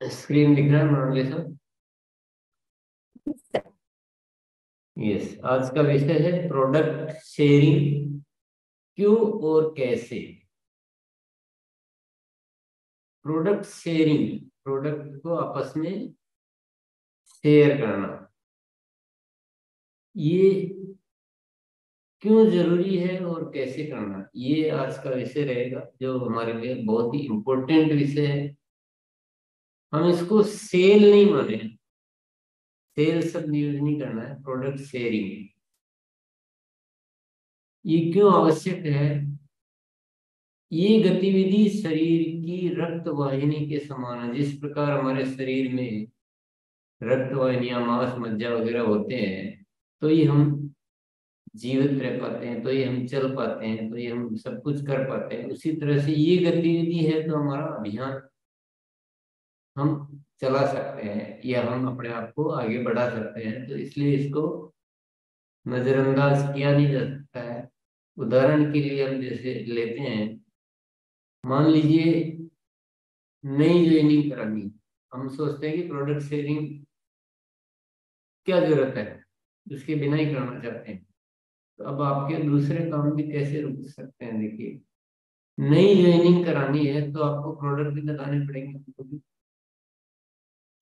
Screen दिख रहा है मृणाली सर? यस, आज का विषय है प्रोडक्ट शेयरिंग। क्यों और कैसे? प्रोडक्ट शेयरिंग, प्रोडक्ट को आपस में शेयर करना, ये क्यों जरूरी है और कैसे करना, ये आज का विषय रहेगा, जो हमारे लिए बहुत ही इम्पोर्टेंट विषय है। हम इसको सेल नहीं माने, सेल शब्द यूज नहीं करना है, प्रोडक्ट शेयरिंग। ये क्यों आवश्यक है? ये गतिविधि शरीर की रक्त वाहिनी के समान है। जिस प्रकार हमारे शरीर में रक्त वाहिनियां, मांस, मज्जा वगैरह होते हैं, तो ये हम जीवित रह पाते हैं, तो ये हम चल पाते हैं, तो ये हम सब कुछ कर पाते हैं। उसी तरह से ये गतिविधि है तो हमारा अभियान हम चला सकते हैं या हम अपने आप को आगे बढ़ा सकते हैं। तो इसलिए इसको नजरअंदाज किया नहीं जा सकता है। उदाहरण के लिए हम जैसे लेते हैं, मान लीजिए नई ज्वाइनिंग करानी, हम सोचते हैं कि प्रोडक्ट शेयरिंग क्या जरूरत है, उसके बिना ही करना चाहते हैं। तो अब आपके दूसरे काम भी कैसे रुक सकते हैं? देखिए, नई ज्वाइनिंग करानी है तो आपको प्रोडक्ट भी बताने पड़ेंगे हमको भी।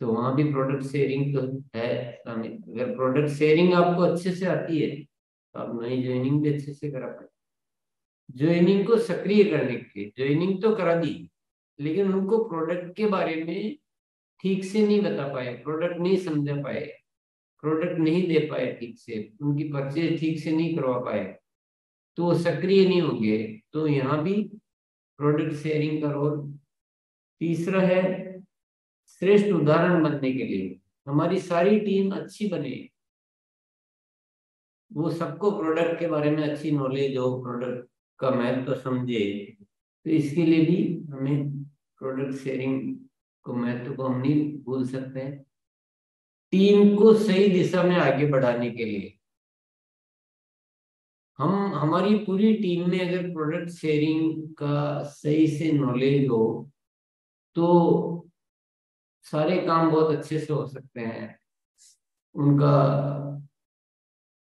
तो वहां भी प्रोडक्ट शेयरिंग तो है शामिल। अगर प्रोडक्ट शेयरिंग आपको अच्छे से आती है तो आप नई ज्वाइनिंग भी अच्छे से करा पाए। ज्वाइनिंग को सक्रिय करने के लिए ज्वाइनिंग तो करा दी, लेकिन उनको प्रोडक्ट के बारे में ठीक से नहीं बता पाए, प्रोडक्ट नहीं समझा पाए, प्रोडक्ट नहीं दे पाए ठीक से, उनकी परचेज ठीक से नहीं करवा पाए, तो वो सक्रिय नहीं होंगे। तो यहाँ भी प्रोडक्ट शेयरिंग का रोल। तीसरा है श्रेष्ठ उदाहरण बनने के लिए, हमारी सारी टीम अच्छी बने, वो सबको प्रोडक्ट के बारे में अच्छी नॉलेज हो, प्रोडक्ट का महत्व समझे। तो इसके लिए भी हमें प्रोडक्ट शेयरिंग को, महत्व को हम नहीं भूल सकते हैं। टीम को सही दिशा में आगे बढ़ाने के लिए हम, हमारी पूरी टीम में अगर प्रोडक्ट शेयरिंग का सही से नॉलेज हो तो सारे काम बहुत अच्छे से हो सकते हैं। उनका,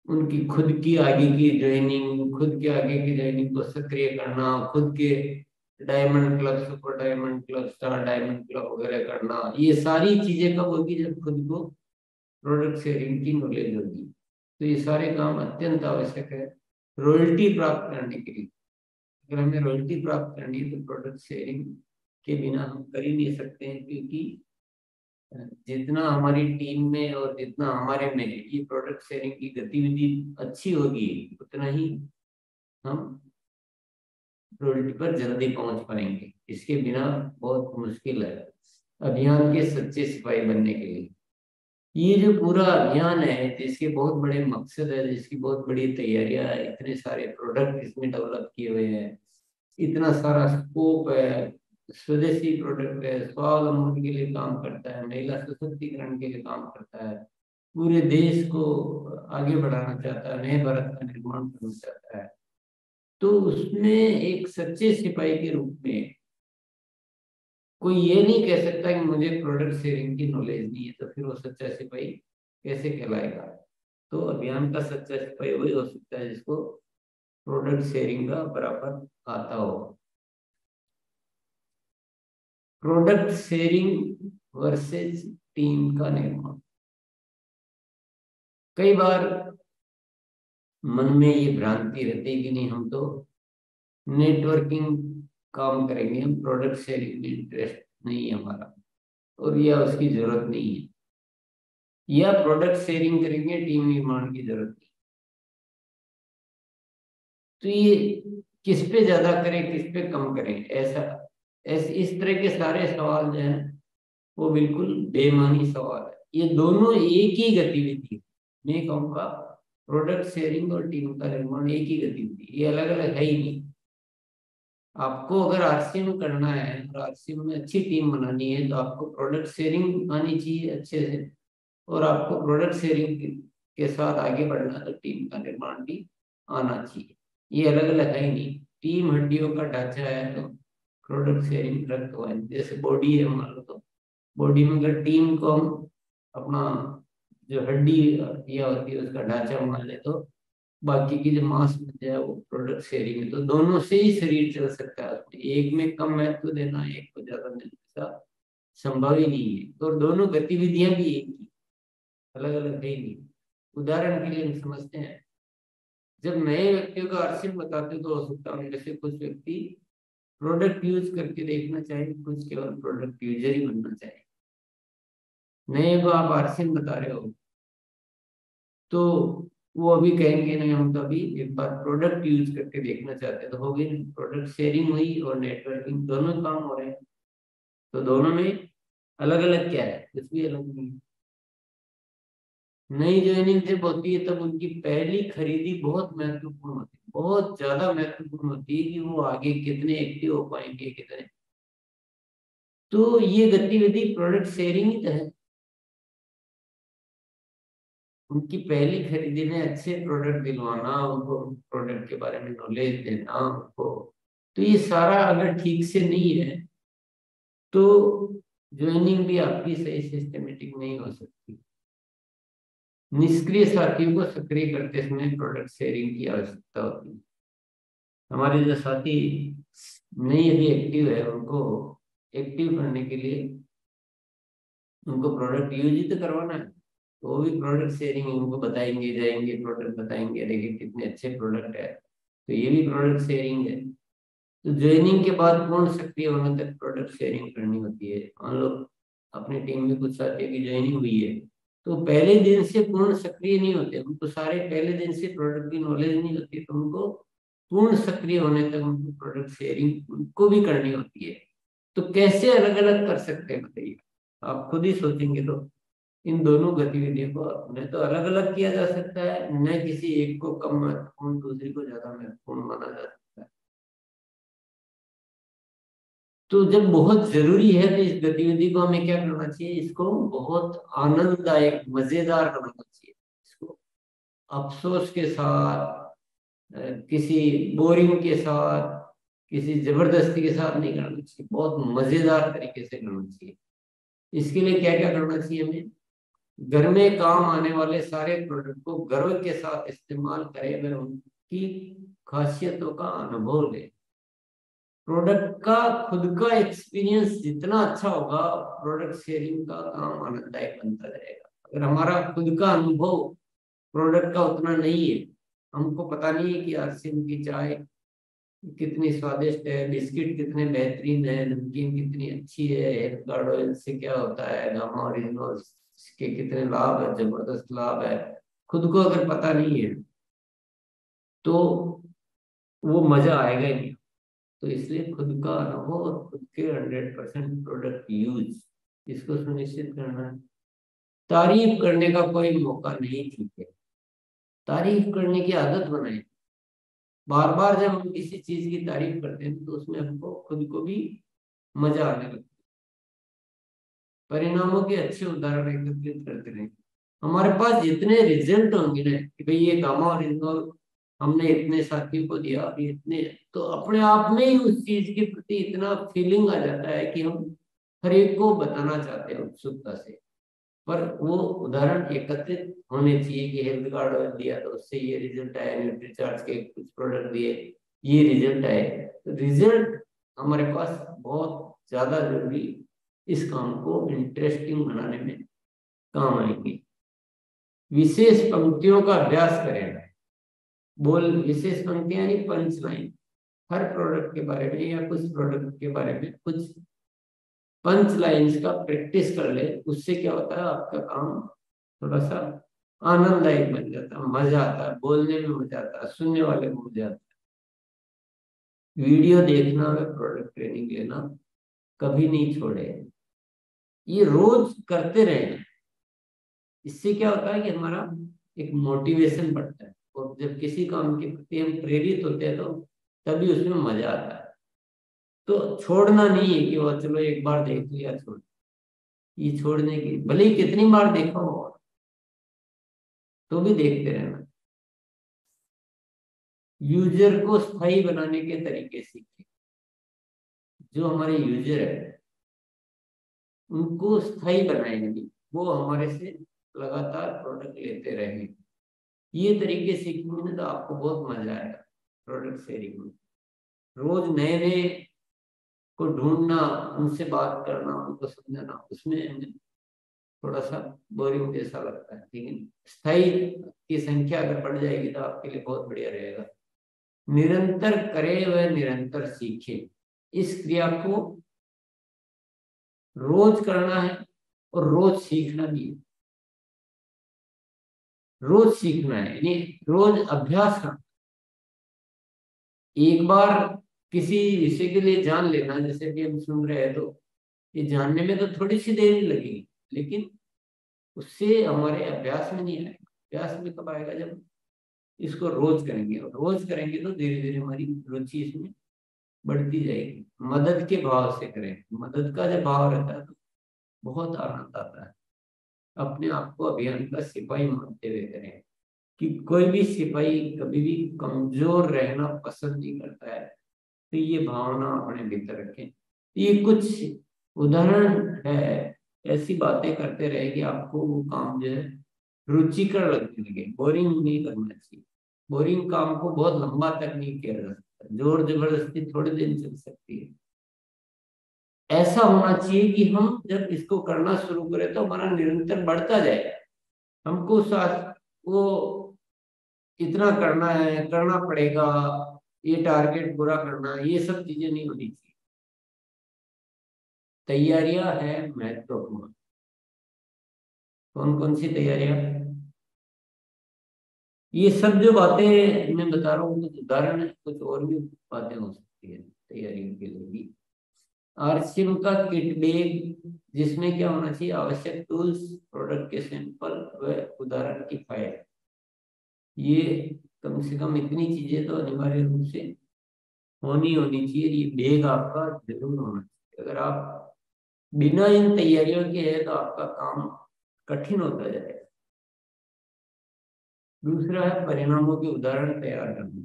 उनकी खुद की आगे की ज्वाइनिंग, खुद के आगे की ज्वाइनिंग को सक्रिय करना, खुद के diamond club, super diamond club, star diamond club वगैरह करना, ये सारी चीजें कब होगी? जब खुद को प्रोडक्ट शेयरिंग की नॉलेज होगी। तो ये सारे काम अत्यंत आवश्यक है रॉयल्टी प्राप्त करने के लिए। अगर हमें रॉयल्टी प्राप्त करनी है तो प्रोडक्ट शेयरिंग के बिना हम कर ही नहीं सकते हैं, क्योंकि जितना हमारी टीम में और जितना हमारे में ये प्रोडक्ट शेयरिंग की गतिविधि अच्छी होगी, उतना ही हम रॉयल्टी पर जल्दी पहुंच पाएंगे। इसके बिना बहुत मुश्किल है अभियान के सच्चे सिपाही बनने के लिए। ये जो पूरा अभियान है, जिसके बहुत बड़े मकसद है, जिसकी बहुत बड़ी तैयारियां है, इतने सारे प्रोडक्ट इसमें डेवलप किए हुए हैं, इतना सारा स्कोप है, स्वदेशी प्रोडक्ट है, स्वावलंबन के लिए काम करता है, महिला सशक्तिकरण के लिए काम करता है, पूरे देश को आगे बढ़ाना चाहता है, नए भारत का निर्माण करना चाहता है। तो उसमें एक सच्चे सिपाही के रूप में कोई ये नहीं कह सकता कि मुझे प्रोडक्ट शेयरिंग की नॉलेज नहीं है, तो फिर वो सच्चा सिपाही कैसे कहलाएगा? तो अभियान का सच्चा सिपाही वही हो सकता है जिसको प्रोडक्ट शेयरिंग का बराबर आता हो। प्रोडक्ट शेयरिंग वर्सेस टीम का निर्माण। कई बार मन में ये भ्रांति रहती है कि नहीं, हम तो नेटवर्किंग काम करेंगे, हम प्रोडक्ट शेयरिंग में इंटरेस्ट नहीं है हमारा, और या उसकी जरूरत नहीं है, या प्रोडक्ट शेयरिंग करेंगे, टीम निर्माण की जरूरत नहीं। तो ये किस पे ज्यादा करें, किस पे कम करें, ऐसा इस तरह के सारे सवाल जो है वो बिल्कुल बेमानी सवाल है। ये दोनों एक ही गतिविधि है। मैं कहूँगा प्रोडक्ट शेयरिंग और टीम का निर्माण एक ही गतिविधि, ये अलग अलग है ही नहीं। आपको अगर आरसीएम करना है और आरसीएम में अच्छी टीम बनानी है तो आपको प्रोडक्ट शेयरिंग आनी चाहिए अच्छे से, और आपको प्रोडक्ट शेयरिंग के साथ आगे बढ़ना तो टीम का निर्माण भी आना चाहिए। ये अलग अलग है ही नहीं। टीम हड्डियों का ढांचा है तो प्रोडक्ट शेयरिंग रक्त वाहिनी जैसे बॉडी है मान लो, तो बॉडी में अगर टीम को हम अपना जो हड्डी या होती है उसका ढांचा मान ले, तो बाकी की जो मांस मज्जा है वो प्रोडक्ट शेयरिंग है, तो दोनों से ही शरीर चल सकता है। उसमें एक में कम महत्व देना, एक को ज्यादा देना, ऐसा संभव ही नहीं है। तो दोनों गतिविधियां भी एक ही, अलग अलग है ही नहीं। उदाहरण के लिए हम समझते हैं, जब नए व्यक्तियों का अर्शियन बताते तो हो सकता है उनमें से कुछ व्यक्ति प्रोडक्ट यूज करके देखना चाहे, कुछ केवल प्रोडक्ट यूजर ही बनना चाहे। नए को आप अर्शियन बता रहे हो तो वो अभी कहेंगे नहीं, हम तो अभी एक बार प्रोडक्ट यूज करके देखना चाहते हैं, तो होगी प्रोडक्ट शेयरिंग हुई और नेटवर्किंग, दोनों काम हो रहे हैं। तो दोनों में अलग अलग क्या है, कुछ भी अलग नहीं है। नई ज्वाइनिंग जब होती है तब उनकी पहली खरीदी बहुत महत्वपूर्ण होती है, बहुत ज्यादा महत्वपूर्ण होती है कि वो आगे कितने एक्टिव हो पाएंगे, कितने। तो ये गतिविधि प्रोडक्ट शेयरिंग ही तो है। उनकी पहली खरीदी में अच्छे प्रोडक्ट दिलवाना, उनको प्रोडक्ट के बारे में नॉलेज देना उनको, तो ये सारा अगर ठीक से नहीं है तो ज्वाइनिंग भी आपकी सही सिस्टमेटिक नहीं हो सकती। निष्क्रिय साथियों को सक्रिय करते समय प्रोडक्ट शेयरिंग की आवश्यकता होती है। हमारे जो साथी नहीं अभी एक्टिव है, उनको एक्टिव करने के लिए उनको प्रोडक्ट यूज ही तो करवाना है। तो वो भी प्रोडक्ट शेयरिंग है, उनको बताएंगे, जाएंगे प्रोडक्ट बताएंगे, देखिए कितने अच्छे प्रोडक्ट है, तो ये भी प्रोडक्ट शेयरिंग है। तो ज्वाइनिंग के बाद पूर्ण सक्रिय होने तक प्रोडक्ट शेयरिंग करनी होती है। मान लो अपनी टीम में कुछ साथियों की ज्वाइनिंग हुई है, तो पहले दिन से पूर्ण सक्रिय नहीं होते, उनको सारे पहले दिन से प्रोडक्ट की नॉलेज नहीं होती, तो उनको पूर्ण सक्रिय होने तक उनको प्रोडक्ट शेयरिंग उनको भी करनी होती है। तो कैसे अलग अलग कर सकते हैं बताइए, आप खुद ही सोचेंगे तो। इन दोनों गतिविधियों को न तो अलग अलग किया जा सकता है, न किसी एक को कम महत्वपूर्ण दूसरी को ज्यादा महत्वपूर्ण माना जा सकता है। तो जब बहुत जरूरी है तो इस गतिविधि को हमें क्या करना चाहिए, इसको बहुत आनंददायक मजेदार बनाना चाहिए। इसको अफसोस के साथ, किसी बोरिंग के साथ, किसी जबरदस्ती के साथ नहीं करना चाहिए, बहुत मजेदार तरीके से करना चाहिए। इसके लिए क्या क्या करना चाहिए हमें, घर में काम आने वाले सारे प्रोडक्ट को गर्व के साथ इस्तेमाल करें, वह उनकी खासियतों का अनुभव ले। प्रोडक्ट का खुद का एक्सपीरियंस जितना अच्छा होगा, प्रोडक्ट शेयरिंग का काम आनंददायक बनता जाएगा। अगर हमारा खुद का अनुभव प्रोडक्ट का उतना नहीं है, हमको पता नहीं है कि आरसीएम की चाय कितनी स्वादिष्ट है, बिस्किट कितने बेहतरीन है, नमकीन कितनी अच्छी है, हेल्थ गार्ड ऑयल से क्या होता है, गामा ओरिजिनल के कितने लाभ है, जबरदस्त लाभ है, खुद को अगर पता नहीं है तो वो मजा आएगा ही नहीं। तो इसलिए खुद का अनुभव और खुद के 100% प्रोडक्ट यूज, इसको सुनिश्चित करना है। तारीफ करने का कोई मौका नहीं चूके, तारीफ करने की आदत बनाए। बार बार जब हम किसी चीज की तारीफ करते हैं तो उसमें हमको खुद को भी मजा आने लगता है। परिणामों के अच्छे उदाहरण एकत्रित करते रहे। हमारे पास जितने रिजल्ट होंगे ना कि भाई ये गामा और इंदौर हमने इतने साथियों को दिया, अभी इतने, तो अपने आप में ही उस चीज के प्रति इतना फीलिंग आ जाता है कि हम हर एक को बताना चाहते हैं उत्सुकता से। पर वो उदाहरण एकत्रित होने चाहिए कि हेल्थ कार्ड अगर दिया तो उससे ये रिजल्ट आया, न्यूट्रीचार्ज के कुछ प्रोडक्ट दिए ये रिजल्ट आए। तो रिजल्ट हमारे पास बहुत ज्यादा जरूरी, इस काम को इंटरेस्टिंग बनाने में काम आएंगे। विशेष पंक्तियों का अभ्यास करें। बोल विशेष पंक्तियां यानी पंच लाइन, हर प्रोडक्ट के बारे में या कुछ प्रोडक्ट के बारे में कुछ पंच लाइन्स का प्रैक्टिस कर ले। उससे क्या होता है, आपका काम थोड़ा सा आनंददायक बन जाता है, मजा आता है, बोलने में मजा आता है, सुनने वाले को मजा आता है। वीडियो देखना व प्रोडक्ट ट्रेनिंग लेना कभी नहीं छोड़े, ये रोज करते रहे। इससे क्या होता है कि हमारा एक मोटिवेशन बढ़ता है, और जब किसी काम के प्रति हम प्रेरित होते हैं तो तभी उसमें मजा आता है। तो छोड़ना नहीं है कि वो चलो एक बार देख लिया छोड़, ये छोड़ने की भले ही कितनी बार देखा हो तो भी देखते रहना। यूजर को स्थायी बनाने के तरीके सीखे। जो हमारे यूजर है उनको स्थायी बनाएंगे, वो हमारे से लगातार प्रोडक्ट लेते रहेंगे। ये तरीके सीखेंगे ना तो आपको बहुत मजा आएगा प्रोडक्ट शेयरिंग में। रोज नए नए को ढूंढना, उनसे बात करना, उनको समझाना, उसमें हमें थोड़ा सा बोरिंग जैसा लगता है। लेकिन स्थायी की संख्या अगर बढ़ जाएगी तो आपके लिए बहुत बढ़िया रहेगा। निरंतर करे व निरंतर सीखे, इस क्रिया को रोज करना है और रोज सीखना भी है। रोज सीखना है यानी रोज अभ्यास करना। एक बार किसी विषय के लिए जान लेना, जैसे कि हम सुन रहे हैं, तो ये जानने में तो थोड़ी सी देर ही लगेगी, लेकिन उससे हमारे अभ्यास में नहीं आएगा। अभ्यास में कब आएगा? जब इसको रोज करेंगे, और रोज करेंगे तो धीरे धीरे हमारी रुचि इसमें बढ़ती जाएगी। मदद के भाव से करें, मदद का जब भाव रहता है तो बहुत आनंद आता है। अपने आप को अभियान का सिपाही मानते हुए करें, कि कोई भी सिपाही कभी भी कमजोर रहना पसंद नहीं करता है। तो ये भावना अपने भीतर रखें। ये कुछ उदाहरण है, ऐसी बातें करते रहे कि आपको वो काम जो है रुचिकर लगने लगे। बोरिंग नहीं करना चाहिए। बोरिंग काम को बहुत लंबा तक नहीं किया जा सकता, जोर जबरदस्ती थोड़े दिन चल सकती है। ऐसा होना चाहिए कि हम जब इसको करना शुरू करें तो हमारा निरंतर बढ़ता जाए। हमको साथ वो इतना करना है, करना पड़ेगा, ये टारगेट पूरा करना है, ये सब चीजें नहीं होनी चाहिए। तैयारियां है महत्वपूर्ण। कौन कौन सी तैयारियां? ये सब जो बातें मैं बता रहा हूँ कुछ उदाहरण है, कुछ और भी बातें हो सकती है तैयारियों के लिए भी। आरसीएम का किट बैग, जिसमें क्या होना चाहिए? आवश्यक टूल्स, प्रोडक्ट के सैंपल व उदाहरण की फाइल। ये कम से कम इतनी चीजें तो अनिवार्य रूप से होनी होनी चाहिए। ये बैग आपका जरूर होना चाहिए। अगर आप बिना इन तैयारियों के है तो आपका काम कठिन होता जाएगा। दूसरा है परिणामों के उदाहरण तैयार करना।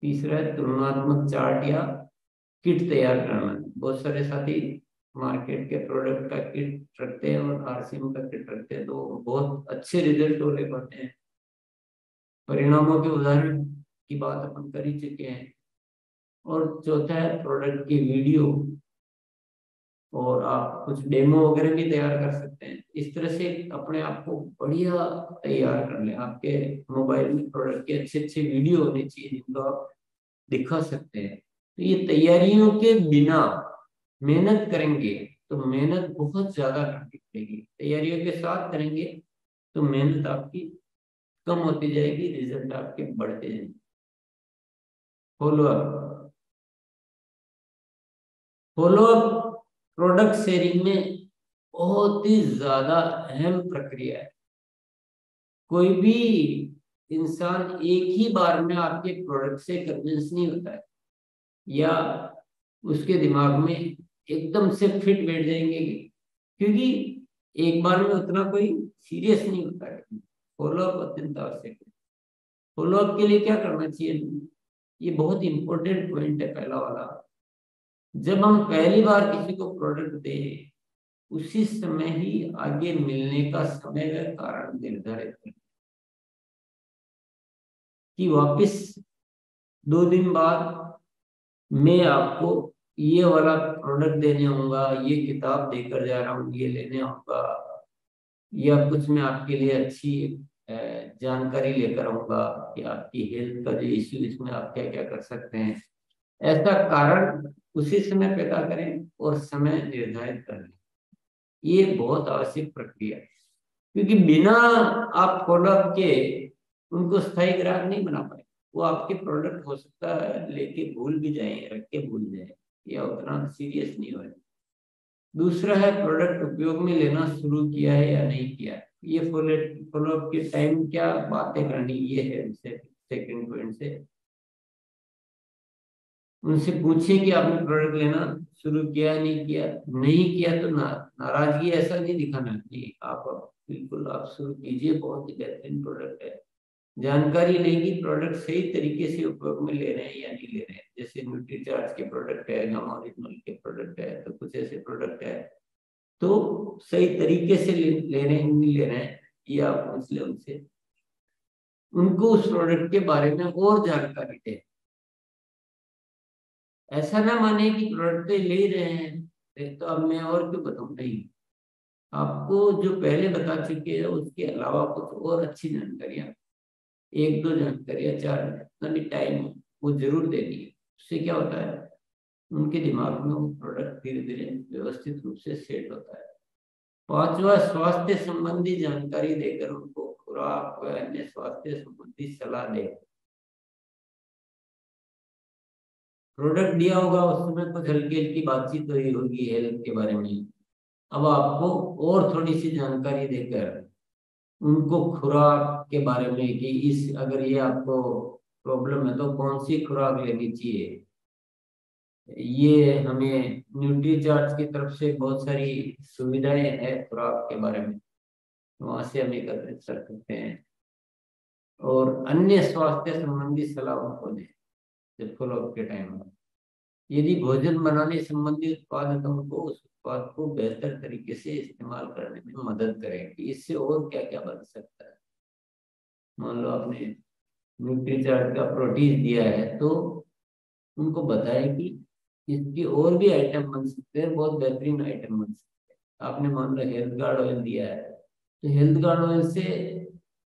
तीसरा है तुलनात्मक चार्ट या किट तैयार करना। बहुत सारे साथी मार्केट के प्रोडक्ट का किट रखते हैं और आरसीएम का किट रखते हैं, तो बहुत अच्छे रिजल्ट हो ले पाते हैं। परिणामों के उदाहरण की बात अपन कर ही चुके हैं। और चौथा है प्रोडक्ट की वीडियो, और आप कुछ डेमो वगैरह भी तैयार कर सकते हैं। इस तरह से अपने आप को बढ़िया तैयार कर लें। आपके मोबाइल में प्रोडक्ट के अच्छे अच्छे वीडियो होने चाहिए जिनको आप दिखा सकते हैं। तो ये तैयारियों के बिना मेहनत करेंगे तो मेहनत बहुत ज्यादा करनी पड़ेगी। तैयारियों के साथ करेंगे तो मेहनत आपकी कम होती जाएगी, रिजल्ट आपके बढ़ते जाएंगे। Follow up. Follow up product sharing में बहुत ही ज्यादा अहम प्रक्रिया है। कोई भी इंसान एक ही बार में आपके प्रोडक्ट से कन्विंस नहीं होता है, या उसके दिमाग में एकदम से फिट बैठ जाएंगे, क्योंकि एक बार में उतना कोई सीरियस नहीं होता है। फॉलो अप अत्यंत आवश्यक है। फॉलो अप के लिए क्या करना चाहिए? ये बहुत इंपॉर्टेंट पॉइंट है पहला वाला। जब हम पहली बार किसी को प्रोडक्ट दें, उसी समय ही आगे मिलने का समय व कारण निर्धारित करें, कि वापस 2 दिन बाद मैं आपको ये वाला प्रोडक्ट देने आऊंगा, ये किताब देकर जा रहा हूँ, ये लेने आऊंगा, या कुछ मैं आपके लिए अच्छी अ, जानकारी लेकर आऊंगा कि आपकी हेल्थ का जो इश्यू, इसमें आप क्या क्या कर सकते हैं। ऐसा कारण उसी समय पैदा करें और समय निर्धारित कर लें। ये बहुत आवश्यक प्रक्रिया है, क्योंकि बिना आप फॉलोअप के उनको स्थायी ग्राहक नहीं बना पाए। वो आपके प्रोडक्ट हो सकता है लेके भूल भी जाए, रख के भूल जाए, या उतना सीरियस नहीं हो। दूसरा है प्रोडक्ट उपयोग में लेना शुरू किया है या नहीं किया। ये फॉलोअप के टाइम क्या बातें करनी, ये है उनसे। सेकंड पॉइंट से उनसे पूछिए कि आपने प्रोडक्ट लेना शुरू किया नहीं किया। नहीं किया तो नाराजगी ऐसा नहीं दिखाना कि आप बिल्कुल आप शुरू कीजिए, बहुत ही बेहतरीन प्रोडक्ट है। जानकारी लेगी प्रोडक्ट सही तरीके से उपयोग में ले रहे हैं या नहीं ले रहे हैं। जैसे न्यूट्रीचार्ज के प्रोडक्ट है, गामा ओरिजिनल के प्रोडक्ट है, तो कुछ ऐसे प्रोडक्ट है तो सही तरीके से ले रहे हैं नहीं ले रहे हैं, ये आप पूछ ले उनसे। उनको उस प्रोडक्ट के बारे में और जानकारी दे। ऐसा ना माने कि प्रोडक्ट तो ले रहे हैं तो अब मैं और क्यों बताऊं, नहीं। आपको जो पहले बता चुके हैं उसके अलावा कुछ और अच्छी जानकारियां, एक दो जानकारियां, चार, जितना भी टाइम हो वो जरूर देनी है। उससे क्या होता है, उनके दिमाग में वो प्रोडक्ट धीरे धीरे व्यवस्थित रूप से सेट होता है। पांचवा, स्वास्थ्य संबंधी जानकारी देकर उनको खुराक व अन्य स्वास्थ्य संबंधी सलाह दे। प्रोडक्ट दिया होगा उस समय कुछ हल्की हल्की बातचीत हुई होगी हेल्थ के बारे में, अब आपको और थोड़ी सी जानकारी देकर उनको खुराक के बारे में कि इस अगर ये आपको प्रॉब्लम है तो कौन सी खुराक लेनी चाहिए। ये हमें न्यूट्रीचार्ज की तरफ से बहुत सारी सुविधाएं हैं खुराक के बारे में, वहां से हम एकत्रित कर सकते हैं। और अन्य स्वास्थ्य संबंधी सलाह उनको दें जब फॉलोअप के टाइम में। यदि भोजन बनाने संबंधी उत्पाद है तो उनको उस उत्पाद को बेहतर तरीके से इस्तेमाल करने में मदद करें कि इससे और क्या क्या बन सकता है। मान लो आपने न्यूट्रीचार्ट का प्रोटीन दिया है तो उनको बताएं कि इसकी और भी आइटम बन सकते हैं, बहुत बेहतरीन आइटम बन सकते हैं। आपने मान लो हेल्थ गार्ड ऑयल दिया है तो हेल्थ गार्ड ऑयल से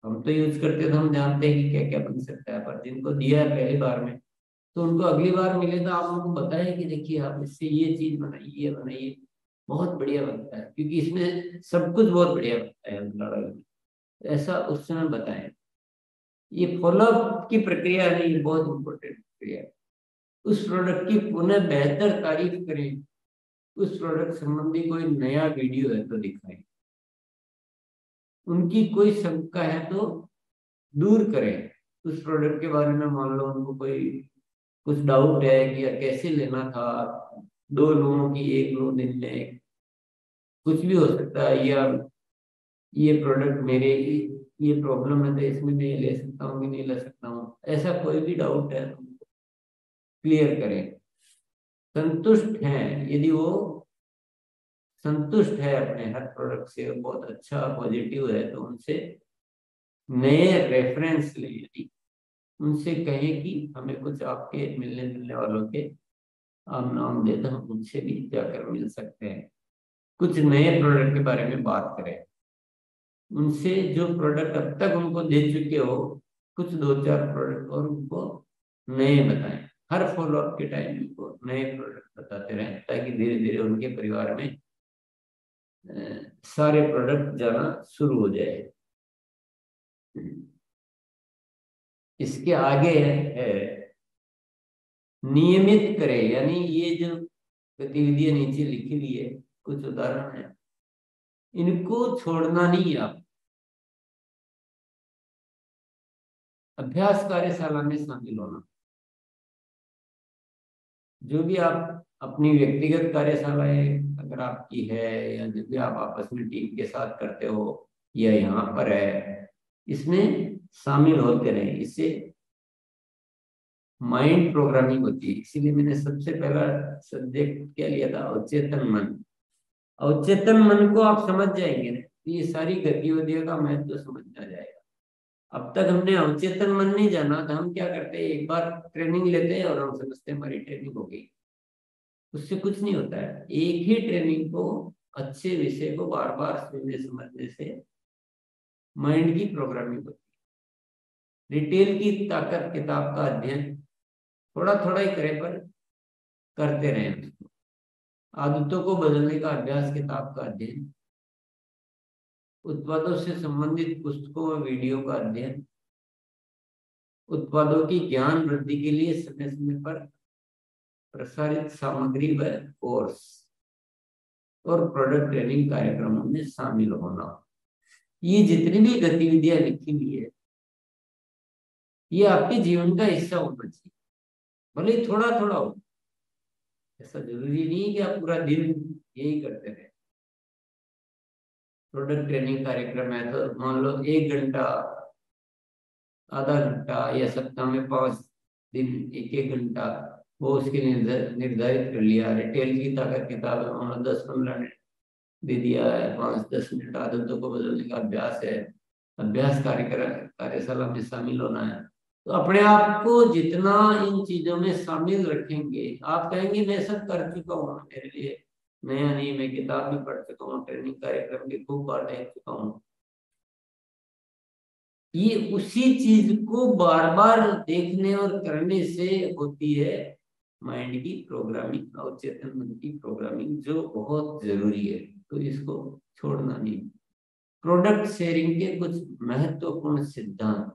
हम तो यूज करते हैं तो हम जानते हैं कि क्या क्या बन सकता है, पर जिनको दिया है पहली बार में तो उनको अगली बार मिले तो आप उनको बताएं कि देखिए आप इससे ये चीज बनाइए, ये बनाइए, बहुत बढ़िया बनता है, क्योंकि इसमें सब कुछ बहुत बढ़िया बनता है हेल्थ गार्ड ऑयल में। ऐसा उस समय बताएं। ये फॉलोअप की प्रक्रिया है, ये बहुत इंपॉर्टेंट प्रक्रिया है। उस प्रोडक्ट की पुनः बेहतर तारीफ करें, उस प्रोडक्ट संबंधी कोई नया वीडियो है तो दिखाएं, उनकी कोई शंका है तो दूर करें। उस प्रोडक्ट के बारे में मान लो उनको कोई कुछ डाउट है कि यार कैसे लेना था, दो लूं कि एक लूं दिन में, कुछ भी हो सकता है, या ये प्रोडक्ट मेरे ये प्रॉब्लम है तो इसमें मैं ये ले सकता हूँ कि नहीं ले सकता हूँ, ऐसा कोई भी डाउट है तो क्लियर करें। संतुष्ट हैं, यदि वो संतुष्ट है अपने हर प्रोडक्ट से, बहुत अच्छा पॉजिटिव है, तो उनसे नए रेफरेंस ले, यानी उनसे कहें कि हमें कुछ आपके मिलने मिलने वालों के आप नाम दे दो, हम उनसे भी जाकर मिल सकते हैं, कुछ नए प्रोडक्ट के बारे में बात करें। उनसे जो प्रोडक्ट अब तक उनको दे चुके हो कुछ दो चार प्रोडक्ट और उनको नए बताएं। हर फॉलोअप के टाइम उनको नए प्रोडक्ट बताते रहें ताकि धीरे धीरे उनके परिवार में सारे प्रोडक्ट जाना शुरू हो जाए। इसके आगे है नियमित करें, यानी ये जो गतिविधियां नीचे लिखी हुई है कुछ उदाहरण है, इनको छोड़ना नहीं है आप। अभ्यास कार्यशाला में शामिल होना, जो भी आप अपनी व्यक्तिगत कार्यशालाएं अगर आपकी है या जो भी आप आपस में टीम के साथ करते हो या यहाँ पर है, इसमें शामिल होते रहे। इससे माइंड प्रोग्रामिंग होती है। इसीलिए मैंने सबसे पहला सब्जेक्ट क्या लिया था, अवचेतन मन। अवचेतन मन को आप समझ जाएंगे ना तो ये सारी गतिविधियों का महत्व तो समझ में आ जाएगा। अब तक हमने अवचेतन मन नहीं जाना था, हम क्या करते हैं एक बार ट्रेनिंग लेते हैं और हम समझते हैं हमारी ट्रेनिंग हो गई। उससे कुछ नहीं होता है। एक ही ट्रेनिंग को, अच्छे विषय को बार बार सुनने समझने से माइंड की प्रोग्रामिंग होती है। डिटेल की ताकत किताब का अध्ययन थोड़ा थोड़ा ही करें पर करते रहें उसको। आदतों को बदलने का अभ्यास किताब का अध्ययन, उत्पादों से संबंधित पुस्तकों व वीडियो का अध्ययन, उत्पादों की ज्ञान वृद्धि के लिए समय समय पर प्रसारित सामग्री व कोर्स और प्रोडक्ट ट्रेनिंग कार्यक्रमों में शामिल होना। ये जितनी भी गतिविधियां लिखी हुई है ये आपके जीवन का हिस्सा होना चाहिए, भले ही थोड़ा थोड़ा हो। ऐसा जरूरी नहीं है कि आप पूरा दिन यही करते रहे। प्रोडक्ट ट्रेनिंग कार्यक्रम है तो मान लो 1 घंटा आधा घंटा या सप्ताह में 5 दिन 1-1 घंटा वो उसके निर्धारित कर लिया। रिटेल की ताकत किताब है, 10-15 मिनट दे दिया है, 5-10 मिनट आदतों को बदलने का अभ्यास है, अभ्यास कार्यशाला में शामिल होना है। तो अपने आप को जितना इन चीजों में शामिल रखेंगे, आप कहेंगे मैं सब कर चुका हूँ, मेरे लिए नया नहीं, मैं किताब भी पढ़ चुका हूँ, ट्रेनिंग कार्यक्रम भी खूब बार देख चुका हूँ। ये उसी चीज को बार बार देखने और करने से होती है माइंड की प्रोग्रामिंग, अवचेतन मन की प्रोग्रामिंग, जो बहुत जरूरी है। तो इसको छोड़ना नहीं। प्रोडक्ट शेयरिंग के कुछ महत्वपूर्ण सिद्धांत।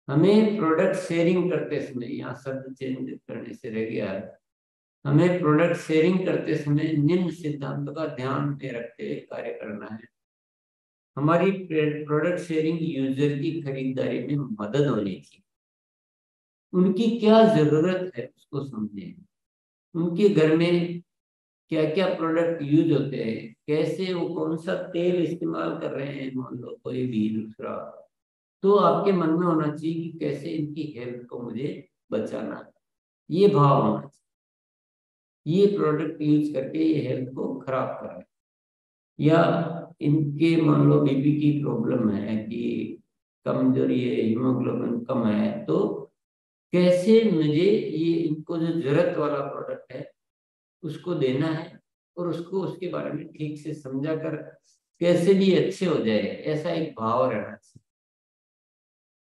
हमें प्रोडक्ट शेयरिंग करते समय, यहाँ शब्द चेंज करने से रह गया है, हमें प्रोडक्ट शेयरिंग करते समय निम्न सिद्धांतों का ध्यान में रखते हुए कार्य करना है। हमारी प्रोडक्ट शेयरिंग यूजर की खरीदारी में मदद होनी चाहिए। उनकी क्या जरूरत है उसको समझें, उनके घर में क्या क्या प्रोडक्ट यूज होते हैं, कैसे वो कौन सा तेल इस्तेमाल कर रहे हैं, मान लो कोई भी दूसरा, तो आपके मन में होना चाहिए कि कैसे इनकी हेल्थ को मुझे बचाना है, ये भाव होना चाहिए। ये प्रोडक्ट यूज करके ये हेल्थ को खराब कर रहे हैं, या इनके मान लो बीपी की प्रॉब्लम है कि कमजोरी है, हीमोग्लोबिन कम है, तो कैसे मुझे ये इनको जो जरूरत वाला प्रोडक्ट है उसको देना है, और उसको उसके बारे में ठीक से समझा कर कैसे भी अच्छे हो जाए, ऐसा एक भाव रहना चाहिए।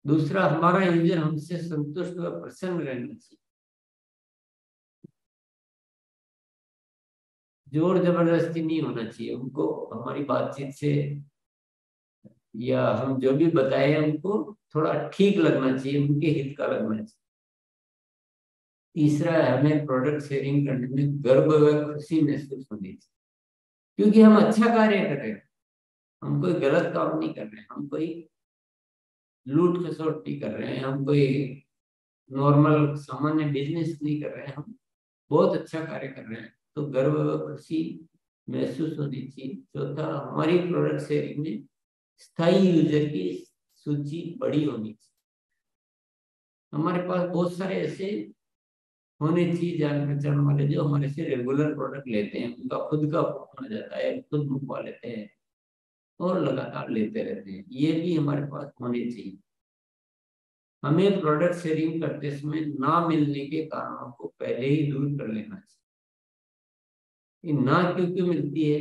दूसरा, हमारा यूजर हमसे संतुष्ट व प्रसन्न रहना चाहिए। जोर जबरदस्ती नहीं होना चाहिए उनको, हमारी बातचीत से या हम जो भी बताए उनको थोड़ा ठीक लगना चाहिए, उनके हित का लगना चाहिए। तीसरा है, हमें प्रोडक्ट शेयरिंग करने में गर्व व खुशी महसूस होनी चाहिए, क्योंकि हम अच्छा कार्य कर रहे हैं, हम कोई गलत काम नहीं कर रहे हैं, हम कोई लूट खसोट नहीं कर रहे हैं, हम कोई नॉर्मल सामान्य बिजनेस नहीं कर रहे हैं, हम बहुत अच्छा कार्य कर रहे हैं, तो गर्व व खुशी महसूस होनी चाहिए। चौथा, हमारी प्रोडक्ट शेयरिंग में स्थायी यूजर की सूची बड़ी होनी चाहिए। हमारे पास बहुत सारे ऐसे होने चाहिए जान पहचान वाले जो हमारे से रेगुलर प्रोडक्ट लेते हैं, उनका खुद का फोन आ जाता है, खुद मंगवा लेते हैं और लगातार लेते रहते हैं, ये भी हमारे पास होने चाहिए। हमें प्रोडक्ट शेयरिंग करते समय ना मिलने के कारणों को पहले ही दूर कर लेना चाहिए। ये ना क्यों क्यों मिलती है,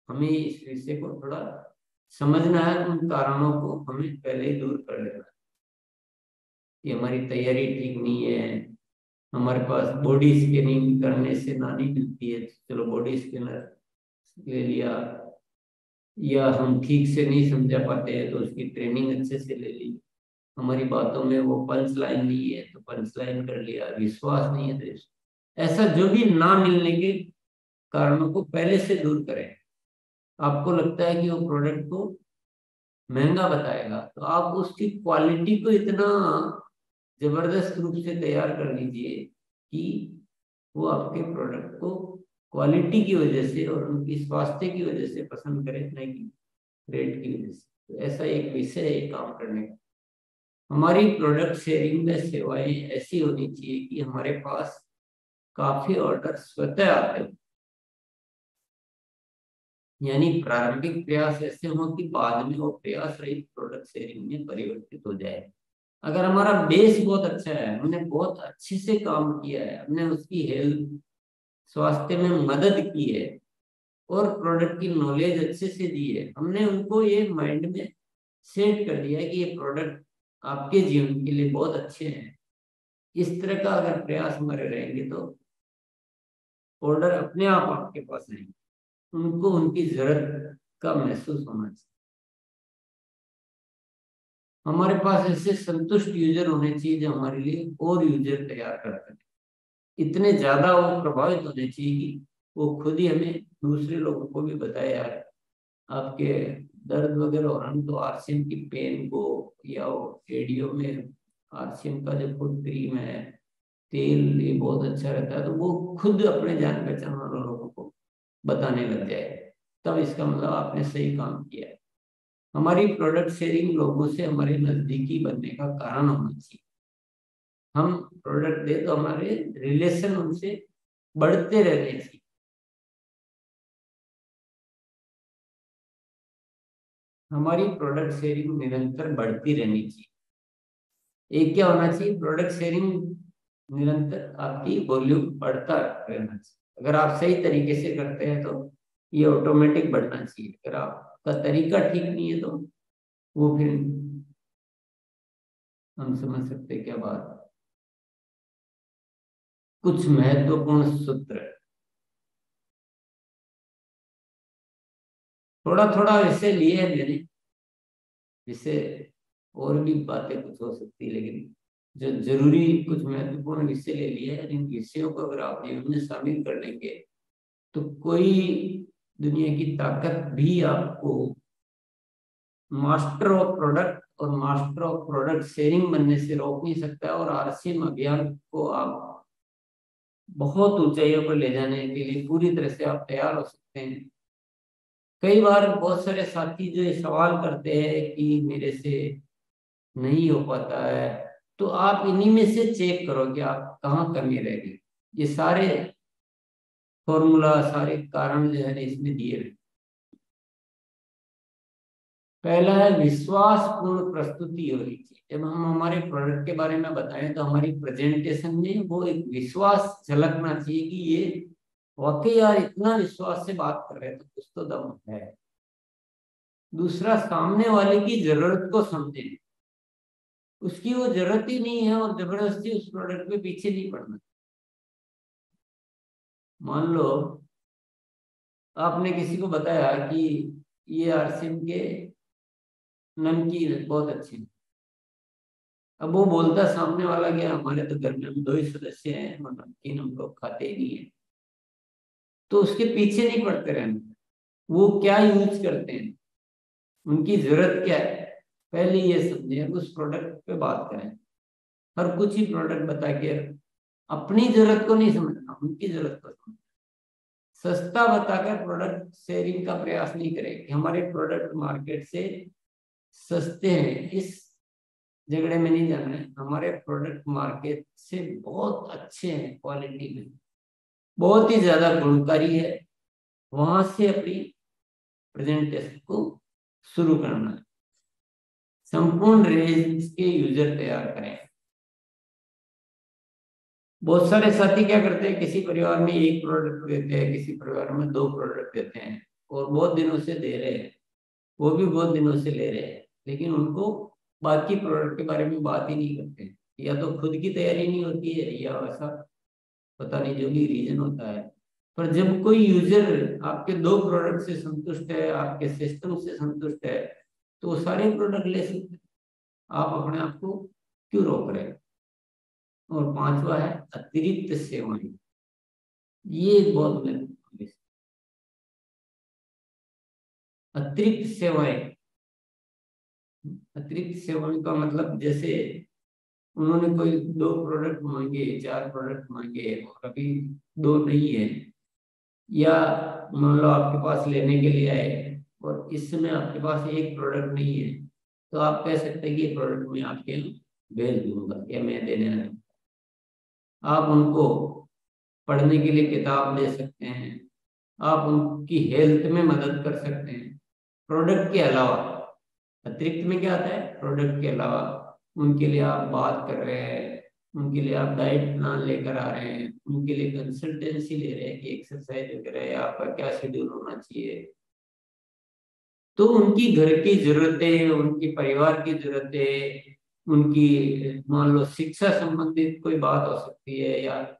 हमें इस विषय को थोड़ा समझना है, उन कारणों को हमें पहले ही दूर कर लेना है। कि हमारी तैयारी ठीक नहीं है, हमारे पास बॉडी स्कैनिंग करने से ना नहीं मिलती है, चलो बॉडी स्कैनर ले लिया, या हम ठीक से नहीं समझा पाते हैं तो उसकी ट्रेनिंग अच्छे से ले ली, हमारी बातों में वो पंच लाइन नहीं है तो पंच लाइन कर लिया, विश्वास नहीं है तो ऐसा जो भी ना मिलने के कारणों को पहले से दूर करें। आपको लगता है कि वो प्रोडक्ट को महंगा बताएगा, तो आप उसकी क्वालिटी को इतना जबरदस्त रूप से तैयार कर लीजिए कि वो आपके प्रोडक्ट को क्वालिटी की वजह से और उनकी स्वास्थ्य की वजह से पसंद करें, नहीं कि रेट की वजह से। तो ऐसा एक विषय है काम करने का। हमारी प्रोडक्ट शेयरिंग में सेवाएं ऐसी होनी चाहिए कि हमारे पास काफी ऑर्डर स्वतः आते हो, यानी प्रारंभिक प्रयास ऐसे हो कि बाद में वो प्रयास रहित प्रोडक्ट शेयरिंग में परिवर्तित हो जाए। अगर हमारा बेस बहुत अच्छा है, हमने बहुत अच्छे से काम किया है, हमने उसकी हेल्थ स्वास्थ्य में मदद की है और प्रोडक्ट की नॉलेज अच्छे से दी है, हमने उनको ये माइंड में सेट कर दिया है कि ये प्रोडक्ट आपके जीवन के लिए बहुत अच्छे हैं, इस तरह का अगर प्रयास हमारे रहेंगे तो ऑर्डर अपने आप आपके पास आएंगे। उनको उनकी जरूरत का महसूस होना चाहिए। हमारे पास ऐसे संतुष्ट यूजर होने चाहिए जो हमारे लिए और यूजर तैयार करते हैं, इतने ज्यादा वो प्रभावित होने चाहिए कि वो खुद ही हमें दूसरे लोगों को भी बताए, यार आपके दर्द वगैरह हो रहा है तो आरसीएम की पेन को, या वो एडियो में आरसीएम का जो फुट क्रीम है, तेल, ये बहुत अच्छा रहता है, तो वो खुद अपने जान पहचान वाले लोगों को बताने लग जाए। तब इसका मतलब आपने सही काम किया है। हमारी प्रोडक्ट शेयरिंग लोगों से हमारे नजदीकी बनने का कारण होना चाहिए। हम प्रोडक्ट दे तो हमारे रिलेशन उनसे बढ़ते रहने चाहिए। हमारी प्रोडक्ट शेयरिंग निरंतर बढ़ती रहनी चाहिए। एक क्या होना चाहिए, प्रोडक्ट शेयरिंग निरंतर आपकी वॉल्यूम बढ़ता रहना चाहिए। अगर आप सही तरीके से करते हैं तो ये ऑटोमेटिक बढ़ना चाहिए। अगर आपका तरीका ठीक नहीं है तो वो फिर हम समझ सकते हैं क्या बात। कुछ महत्वपूर्ण सूत्र, थोड़ा थोड़ा विषय लिए हैं मैंने, विषय और भी बातें कुछ हो सकती है, लेकिन जो जरूरी कुछ महत्वपूर्ण विषय ले लिए हैं। इन विषयों को अगर आप जीवन में शामिल कर लेंगे तो कोई दुनिया की ताकत भी आपको मास्टर ऑफ प्रोडक्ट और मास्टर ऑफ प्रोडक्ट शेयरिंग बनने से रोक नहीं सकता है। और आरसीएम अभियान को आप बहुत ऊंचाइयों पर ले जाने के लिए पूरी तरह से आप तैयार हो सकते हैं। कई बार बहुत सारे साथी जो ये सवाल करते हैं कि मेरे से नहीं हो पाता है, तो आप इन्हीं में से चेक करो कि आप कहाँ कमी रह गई। ये सारे फॉर्मूला, सारे कारण जो है इसमें दिए हुए। पहला है विश्वास पूर्ण प्रस्तुति होनी चाहिए। जब हम हमारे प्रोडक्ट के बारे में बताएं तो हमारी प्रेजेंटेशन में वो एक विश्वास झलकना चाहिए कि ये वाकई यार इतना विश्वास से बात कर रहे हैं तो कुछ तो दम है। दूसरा, सामने वाले की जरूरत को समझें। उसकी वो जरूरत ही नहीं है और जबरदस्ती उस प्रोडक्ट पे पीछे नहीं पड़ना। मान लो आपने किसी को बताया कि ये आरसीएम के नमकीन बहुत अच्छे हैं। अब वो बोलता सामने वाला, गया हमारे तो घर में हम दो ही सदस्य हैं और नमकीन हम लोग खाते ही नहीं है, तो उसके पीछे नहीं पड़ते रहना। वो क्या यूज करते हैं, उनकी जरूरत क्या है, पहले ये समझे, उस प्रोडक्ट पे बात करें। हर कुछ ही प्रोडक्ट बता के अपनी जरूरत को नहीं समझना, उनकी जरूरत को समझना। सस्ता बताकर प्रोडक्ट शेयरिंग का प्रयास नहीं करें कि हमारे प्रोडक्ट मार्केट से सस्ते हैं, इस झगड़े में नहीं जाना है। हमारे प्रोडक्ट मार्केट से बहुत अच्छे हैं, क्वालिटी में बहुत ही ज्यादा गुणकारी है। वहां से अपनी प्रेजेंटेशन को शुरू करना है। संपूर्ण रेंज के यूजर तैयार करें। बहुत सारे साथी क्या करते हैं, किसी परिवार में एक प्रोडक्ट देते हैं, किसी परिवार में दो प्रोडक्ट देते हैं और बहुत दिनों से दे रहे हैं, वो भी बहुत दिनों से ले रहे हैं, लेकिन उनको बाकी प्रोडक्ट के बारे में बात ही नहीं करते हैं। या तो खुद की तैयारी नहीं होती है या ऐसा पता नहीं, जो भी रीजन होता है। पर जब कोई यूजर आपके दो प्रोडक्ट से संतुष्ट है, आपके सिस्टम से संतुष्ट है, तो वो सारे प्रोडक्ट ले सकते हैं। आप अपने आप को क्यों रोक रहे हैं। और पांचवा है अतिरिक्त सेवाएं। ये एक बहुत महत्वपूर्ण विषय। अतिरिक्त सेवाएं, अतिरिक्त सेवाएं का मतलब जैसे उन्होंने कोई दो प्रोडक्ट मांगे, चार प्रोडक्ट मांगे और अभी दो नहीं है, या मान लो आपके पास लेने के लिए आए और इस समय आपके पास एक प्रोडक्ट नहीं है, तो आप कह सकते हैं कि ये प्रोडक्ट मैं आपके यहाँ भेज दूंगा या मैं देने आया हूँ। आप उनको पढ़ने के लिए किताब दे सकते हैं, आप उनकी हेल्थ में मदद कर सकते हैं। प्रोडक्ट के अलावा अतिरिक्त में क्या आता है, प्रोडक्ट के अलावा उनके लिए आप बात कर रहे हैं, उनके लिए आप डाइट प्लान लेकर आ रहे हैं, उनके लिए कंसल्टेंसी ले रहे हैं कि एक्सरसाइज वगैरह आपका क्या शेड्यूल होना चाहिए। तो उनकी घर की जरूरतें, उनकी परिवार की जरूरतें, उनकी मान लो शिक्षा संबंधित कोई बात हो सकती है, या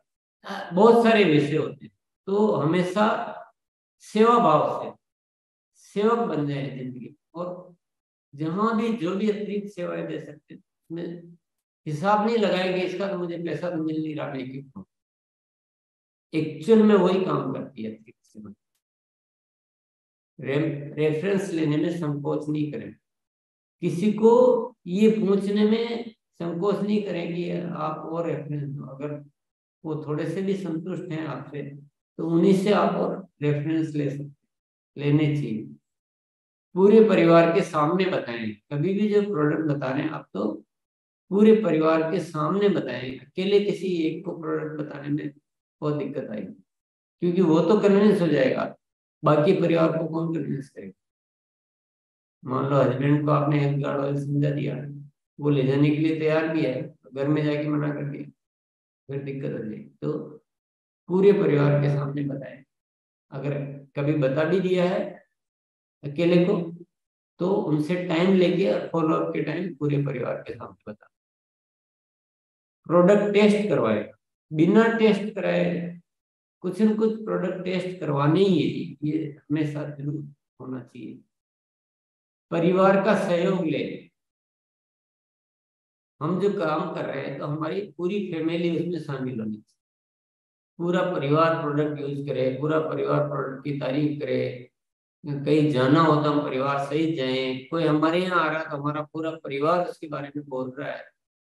बहुत सारे विषय होते हैं। तो हमेशा सेवा भाव से सेवक बन जाए जिंदगी में। और जहां भी जो भी अतिरिक्त सेवाएं दे सकते हैं उसमें हिसाब नहीं लगाएंगे इसका तो मुझे पैसा तो मिल नहीं रहा, नहीं क्यों, एक्चुअल में वही काम करती है अतिरिक्त सेवा। रेफरेंस लेने में संकोच नहीं करें। किसी को ये पूछने में संकोच नहीं करें कि आप और रेफरेंस दो। अगर वो थोड़े से भी संतुष्ट हैं आपसे तो उन्हीं से आप और रेफरेंस ले सकते हैं। लेने चाहिए। पूरे परिवार के सामने बताएं, कभी भी जो प्रोडक्ट बता रहे हैं आप तो पूरे परिवार के सामने बताएं। अकेले किसी एक को प्रोडक्ट बताने में बहुत दिक्कत आएगी, क्योंकि वो तो कन्विंस हो जाएगा, बाकी परिवार को कौन कन्विंस करेगा। मान लो हस्बैंड को आपने हेल्थ कार्ड ऑयल समझा दिया, वो ले जाने के लिए तैयार भी है, घर में जाके मना कर दिया, फिर दिक्कत हो जाएगी। तो पूरे परिवार के सामने बताएं। अगर कभी बता भी दिया है अकेले को, तो उनसे टाइम लेके और फॉलो अप के टाइम पूरे परिवार के सामने बता। प्रोडक्ट टेस्ट करवाए, बिना टेस्ट कराए कुछ न कुछ प्रोडक्ट टेस्ट करवाने ही है, ये हमेशा जरूर होना चाहिए। परिवार का सहयोग ले, हम जो काम कर रहे हैं तो हमारी पूरी फैमिली उसमें शामिल होनी चाहिए। पूरा परिवार प्रोडक्ट यूज करे, पूरा परिवार प्रोडक्ट की तारीफ करे, कहीं जाना हो तो हम परिवार सहित जाएं, कोई हमारे यहाँ आ रहा है तो हमारा पूरा परिवार उसके बारे में बोल रहा है,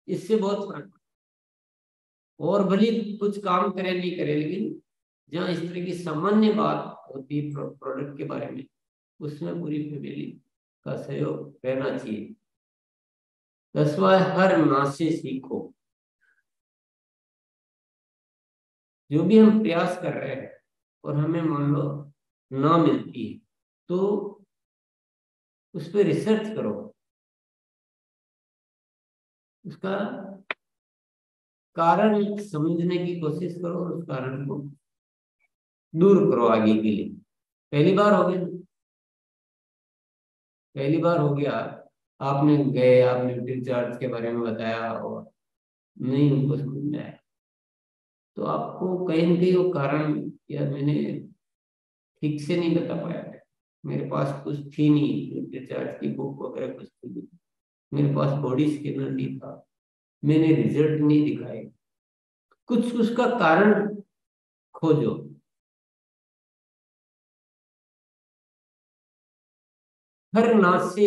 इससे बहुत फर्क पड़ता है। और भले कुछ काम करे नहीं करे, लेकिन जहाँ इस तरह की सामान्य बात होती है प्रोडक्ट के बारे में, उसमें पूरी फैमिली का सहयोग रहना चाहिए। 10वां, हर ना से सीखो। जो भी हम प्रयास कर रहे हैं और हमें मान लो ना मिलती है, तो उस पर रिसर्च करो, उसका कारण समझने की कोशिश करो और उस कारण को दूर करो आगे के लिए। पहली बार हो गया, पहली बार हो गया, आपने गए, आपने रिचार्ज के बारे में बताया और नहीं उनको समझ में आया, तो आपको कहीं ना कहीं वो कारण, या मैंने ठीक से नहीं बता पाया है, मेरे पास कुछ थी नहीं, रिचार्ज की बुक वगैरह कुछ थी नहीं, मेरे पास बॉडी स्कैनर नहीं था, मैंने रिजल्ट नहीं दिखाए, कुछ उसका कारण खोजो। हर ना से,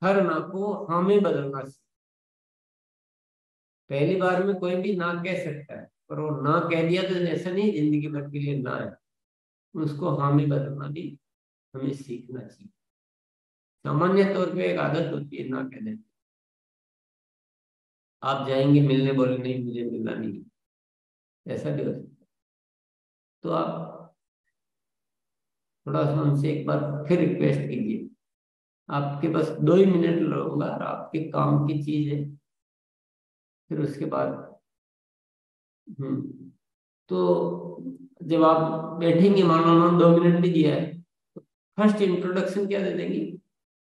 हर ना को हाँ में बदलना सीखो। पहली बार में कोई भी ना कह सकता है, पर वो ना कह दिया तो ऐसा नहीं जिंदगी भर के लिए ना है, उसको हाँ में बदलना भी हमें सीखना चाहिए। सामान्य तौर पे एक आदत होती है ना कह देने, आप जाएंगे मिलने, बोले नहीं मुझे मिलना नहीं, ऐसा भी हो सकता है। तो आप थोड़ा सा उनसे एक बार फिर रिक्वेस्ट कीजिए, आपके बस 2 ही मिनट लूंगा और आपके काम की चीज है, फिर उसके बाद तो जब आप बैठेंगे, मान लो उन्होंने 2 मिनट भी दिया है, तो फर्स्ट इंट्रोडक्शन क्या दे देंगे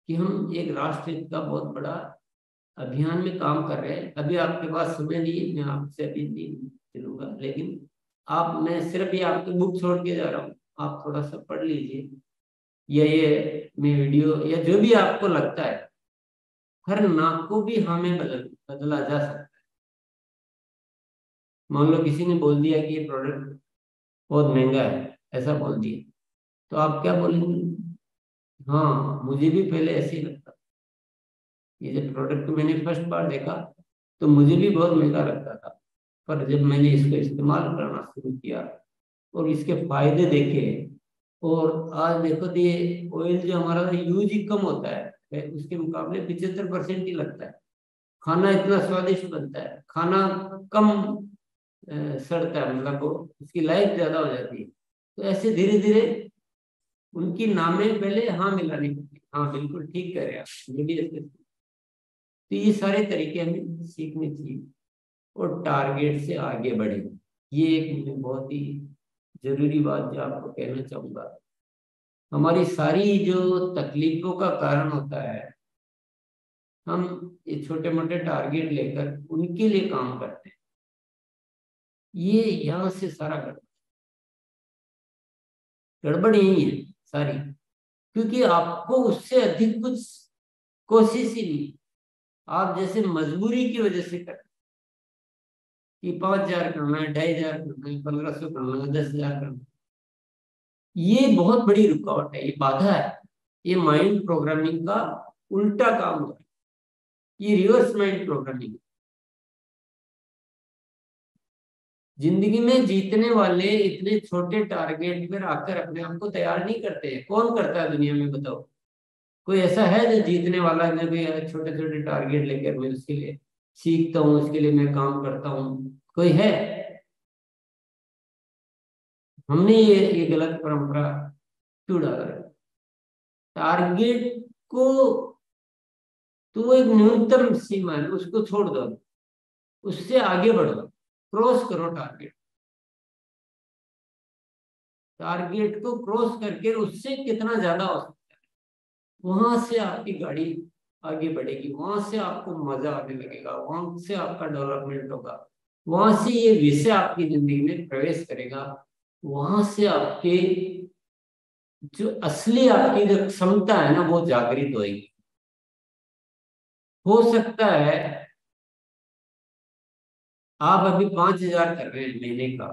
कि हम एक राष्ट्र हित का बहुत बड़ा अभियान में काम कर रहे हैं, अभी आपके पास समय नहीं है, मैं आपसे अभी नहीं चलूंगा, लेकिन आप, मैं सिर्फ ये आपकी बुक छोड़ के जा रहा हूँ, आप थोड़ा सा पढ़ लीजिए, या ये मैं वीडियो, या जो भी आपको लगता है, हर नाक को भी हमें बदला जा सकता है। मान लो किसी ने बोल दिया कि ये प्रोडक्ट बहुत महंगा है, ऐसा बोल दिया, तो आप क्या बोलेंगे? हाँ, मुझे भी पहले ऐसे ही लगता, ये जब प्रोडक्ट मैंने फर्स्ट बार देखा तो मुझे भी बहुत महंगा लगता था, पर जब मैंने इसको इस्तेमाल करना शुरू किया और इसके फायदे देखे, और आज देखो तो ये ऑयल जो हमारा यूज ही कम होता है, उसके मुकाबले 75% ही लगता है, खाना इतना स्वादिष्ट बनता है, खाना कम सड़ता है, मतलब वो उसकी लाइफ ज्यादा हो जाती है। तो ऐसे धीरे धीरे उनकी नामें पहले हाँ मिलानी पड़ती, हाँ बिल्कुल ठीक कह रहे हैं आप, ये भी ऐसे। तो ये सारे तरीके हमें सीखने चाहिए और टारगेट से आगे बढ़े। ये एक मैं बहुत ही जरूरी बात जो आपको कहना चाहूंगा। हमारी सारी जो तकलीफों का कारण होता है, हम ये छोटे मोटे टारगेट लेकर उनके लिए काम करते हैं, ये यहाँ से सारा गड़बड़ यही है सारी, क्योंकि आपको उससे अधिक कुछ कोशिश ही नहीं, आप जैसे मजबूरी की वजह से करते कि 5,000 करना है, 2,500 करना है, 1,500 करना है, 10,000 करना है, ये बहुत बड़ी रुकावट है, ये बाधा है, ये माइंड प्रोग्रामिंग का उल्टा काम हो रहा है, ये रिवर्स माइंड प्रोग्रामिंग। जिंदगी में जीतने वाले इतने छोटे टारगेट पर आकर अपने आप को तैयार नहीं करते हैं। कौन करता है दुनिया में, बताओ? कोई ऐसा है जो जीतने वाला, जो भी छोटे छोटे टारगेट लेकर मैं उसके लिए सीखता हूँ, उसके लिए मैं काम करता हूँ? कोई है? हमने ये गलत परंपरा क्यों डाला है? टारगेट को तो वो एक न्यूनतम सीमा है, उसको छोड़ दो, उससे आगे बढ़ो, क्रॉस करो टारगेट। टारगेट को क्रॉस करके उससे कितना ज्यादा हो सकता है, वहां से आपकी गाड़ी आगे बढ़ेगी, वहां से आपको मजा आने लगेगा, वहां से आपका डेवलपमेंट होगा, वहां से ये विषय आपकी जिंदगी में प्रवेश करेगा, वहां से आपके जो असली आपकी जो क्षमता है ना वो जागृत होगी। हो सकता है आप अभी 5,000 कर रहे हैं महीने का,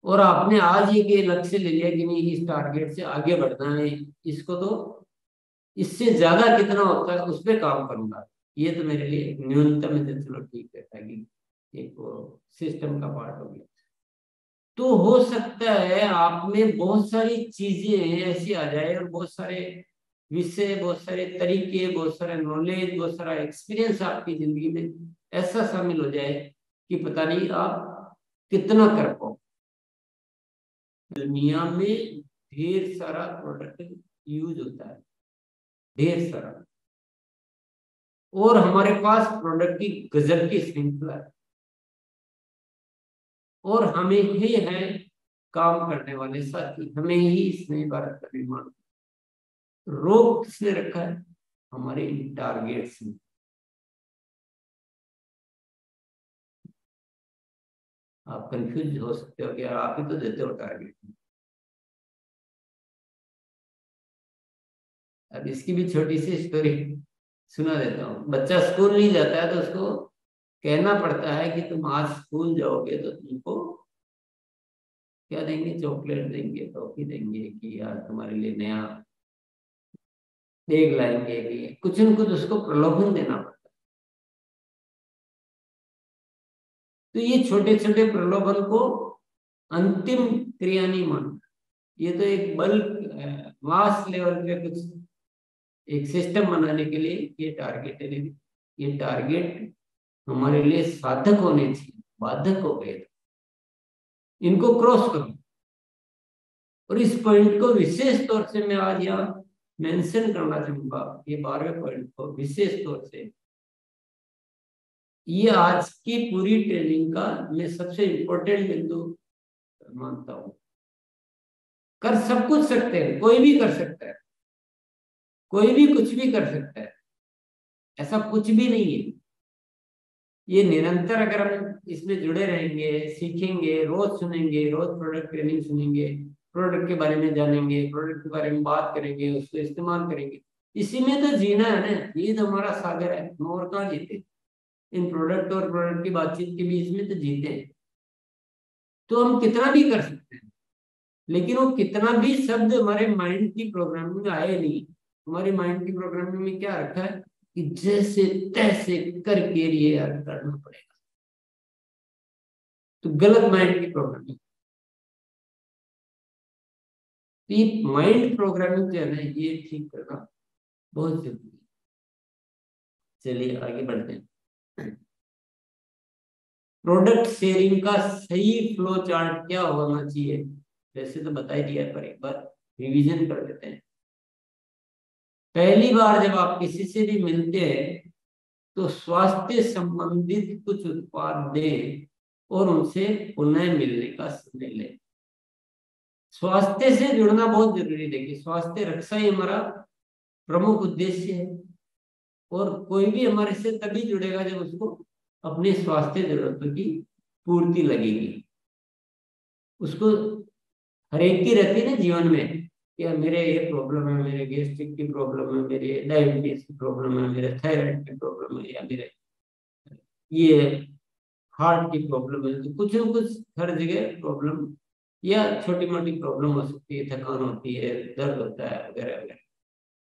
और आपने आज ये लक्ष्य ले लिया कि नहीं, इस टारगेट से आगे बढ़ना है, इसको तो इससे ज्यादा कितना होता है उस पर काम करूंगा। ये तो मेरे लिए एक न्यूनतम है, तो चलो ठीक है, ताकि एक सिस्टम का पार्ट हो गया। तो हो सकता है आप में बहुत सारी चीजें ऐसी आ जाए, और बहुत सारे विषय, बहुत सारे तरीके, बहुत सारे नॉलेज, बहुत सारा एक्सपीरियंस आपकी जिंदगी में ऐसा शामिल हो जाए कि पता नहीं आप कितना कर पाओ। दुनिया में ढेर सारा प्रोडक्ट यूज होता है, ढेर सारा, और हमारे पास प्रोडक्ट की गजब की श्रृंखला है, और हमें ही है काम करने वाले साथी, हमें ही इस नए भारत का निर्माण। रोक किसने रखा है? हमारे इन टारगेट्स में। आप कंफ्यूज हो सकते हो कि यार आप ही तो देते हो टारगेट। अब इसकी भी छोटी सी स्टोरी सुना देता हूँ। बच्चा स्कूल नहीं जाता है तो उसको कहना पड़ता है कि तुम आज स्कूल जाओगे तो तुमको क्या देंगे, चॉकलेट देंगे, टॉफी देंगे, कि आज तुम्हारे लिए नया बैग लाएंगे, कि कुछ न कुछ उसको प्रलोभन देना पड़ता है। तो ये छोटे छोटे प्रलोभन को अंतिम क्रिया नहीं मानता, ये तो एक बल्क मास लेवल पे कुछ एक सिस्टम बनाने के लिए ये टारगेट है। ये टारगेट हमारे लिए साधक होने चाहिए, बाधक हो गए, इनको क्रॉस करो। और इस पॉइंट को विशेष तौर से मैं आज यहाँ मेंशन करना चाहूंगा, ये 12वें पॉइंट को विशेष तौर से, ये आज की पूरी ट्रेनिंग का मैं सबसे इम्पोर्टेंट बिंदु मानता हूँ। कर सब कुछ सकते हैं, कोई भी कर सकता है, कोई भी कुछ भी कर सकता है, ऐसा कुछ भी नहीं है। ये निरंतर अगर हम इसमें जुड़े रहेंगे, सीखेंगे, रोज सुनेंगे, रोज प्रोडक्ट ट्रेनिंग सुनेंगे, प्रोडक्ट के बारे में जानेंगे, प्रोडक्ट के बारे में बात करेंगे, उसको इस्तेमाल करेंगे, इसी में तो जीना है ना, ये तो हमारा सागर है, हम और कहाँ जीते? इन प्रोडक्ट और प्रोडक्ट की बातचीत के बीच में तो जीते हैं। तो हम कितना भी कर सकते हैं, लेकिन वो कितना भी शब्द हमारे माइंड की प्रोग्रामिंग में आए नहीं। हमारे माइंड की प्रोग्रामिंग में क्या रखा है कि जैसे तैसे करके ये यार करना पड़ेगा। तो गलत माइंड की प्रोग्रामिंग। तो ये माइंड प्रोग्रामिंग जो है ना, ये ठीक करना बहुत जरूरी है। चलिए आगे बढ़ते हैं। प्रोडक्ट शेयरिंग का सही फ्लो चार्ट क्या होना चाहिए? वैसे तो बता ही दिया है, पर एक बार रिवीजन कर देते हैं। पहली बार जब आप किसी से भी मिलते हैं तो स्वास्थ्य संबंधित कुछ उत्पाद दें और उनसे पुनः मिलने का समय लें। स्वास्थ्य से जुड़ना बहुत जरूरी है। देखिए, स्वास्थ्य रक्षा ही हमारा प्रमुख उद्देश्य है, और कोई भी हमारे से तभी जुड़ेगा जब उसको अपने स्वास्थ्य जरूरतों की पूर्ति लगेगी। उसको हर एक की रहती है ना जीवन में, कि यार मेरे ये प्रॉब्लम है, मेरे गैस्ट्रिक की प्रॉब्लम है, मेरे डायबिटीज की प्रॉब्लम है, मेरे थायराइड की प्रॉब्लम है, या मेरे ये हार्ट की प्रॉब्लम है। तो कुछ न कुछ हर जगह प्रॉब्लम या छोटी मोटी प्रॉब्लम हो सकती है, थकान होती है, दर्द होता है, वगैरह वगैरह,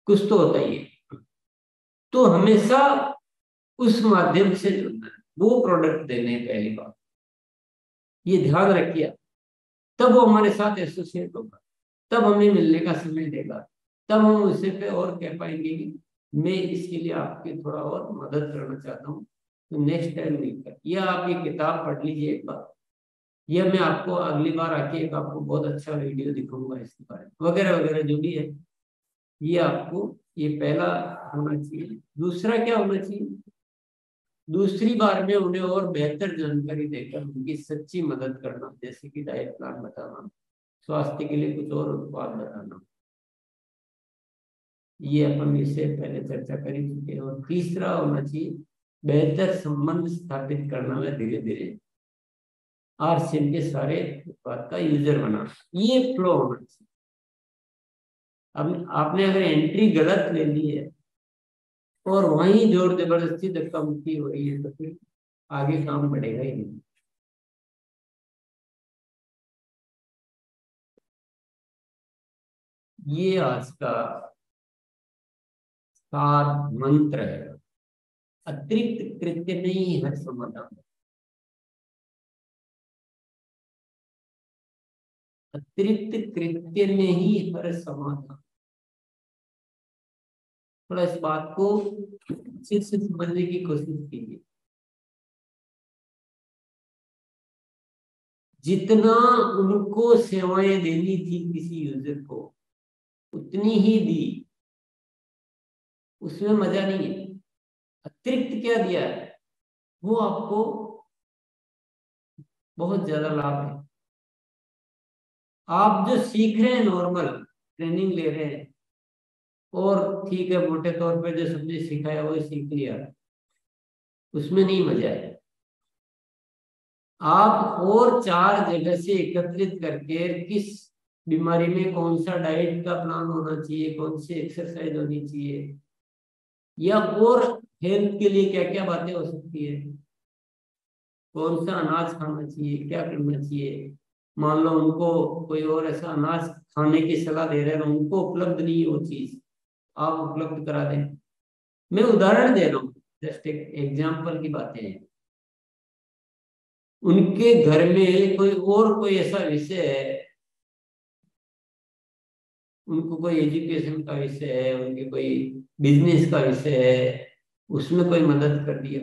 कुछ तो होता ही है। तो हमेशा उस माध्यम से जुड़ना है, वो प्रोडक्ट देने हैं पहली बात। ये ध्यान रखिए। तब वो हमारे साथ एसोसिएट होगा, तब हमें मिलने का समय देगा, तब हम उसे पे और कह पाएंगे कि मैं इसके लिए आपकी थोड़ा और मदद करना चाहता हूँ, तो नेक्स्ट टाइम मिलकर, या आप ये किताब पढ़ लीजिए एक बार, या मैं आपको अगली बार आके एक आपको बहुत अच्छा वीडियो दिखाऊंगा इसके बारे में, वगैरह वगैरह जो भी है। ये आपको, ये पहला होना चाहिए। दूसरा क्या होना चाहिए, दूसरी बार में उन्हें और बेहतर जानकारी देकर उनकी सच्ची मदद करना, जैसे कि डाइट प्लान बताना, स्वास्थ्य के लिए कुछ और उत्पाद बताना। ये अपन इससे पहले चर्चा कर ही चुके हैं। और तीसरा होना चाहिए बेहतर संबंध स्थापित करना में धीरे धीरे आरसीएम के सारे उत्पाद का यूजर बना, ये फ्लो होना चाहिए। अब आपने अगर एंट्री गलत ले ली है और वहीं जोर जबरदस्ती धक्का मुक्की हो रही है, तो फिर आगे काम बढ़ेगा ही नहीं। ये आज का सार मंत्र है। अतिरिक्त कृत्य नहीं हर समाधान, अतिरिक्त कृत्य में ही हर समाधान। थोड़ा इस बात को अच्छे से समझने की कोशिश कीजिए। जितना उनको सेवाएं देनी थी किसी यूजर को, उतनी ही दी, उसमें मजा नहीं है। अतिरिक्त क्या दिया है, वो आपको बहुत ज्यादा लाभ है। आप जो सीख रहे हैं, नॉर्मल ट्रेनिंग ले रहे हैं, और ठीक है मोटे तौर पे जो सबने सिखाया वो सीख लिया, उसमें नहीं मजा है। आप और चार जगह से एकत्रित करके किस बीमारी में कौन सा डाइट का प्लान होना चाहिए, कौन सी एक्सरसाइज होनी चाहिए, या और हेल्थ के लिए क्या क्या बातें हो सकती है, कौन सा अनाज खाना चाहिए, क्या करना चाहिए। मान लो उनको कोई और ऐसा अनाज खाने की सलाह दे रहे हैं, उनको उपलब्ध नहीं है वो चीज, आप उपलब्ध करा दें। मैं उदाहरण दे रहा हूँ, जस्ट एक एग्जाम्पल की बातें हैं। उनके घर में कोई ऐसा विषय है, उनको कोई एजुकेशन का विषय है, उनके कोई बिजनेस का विषय है, उसमें कोई मदद कर दिया।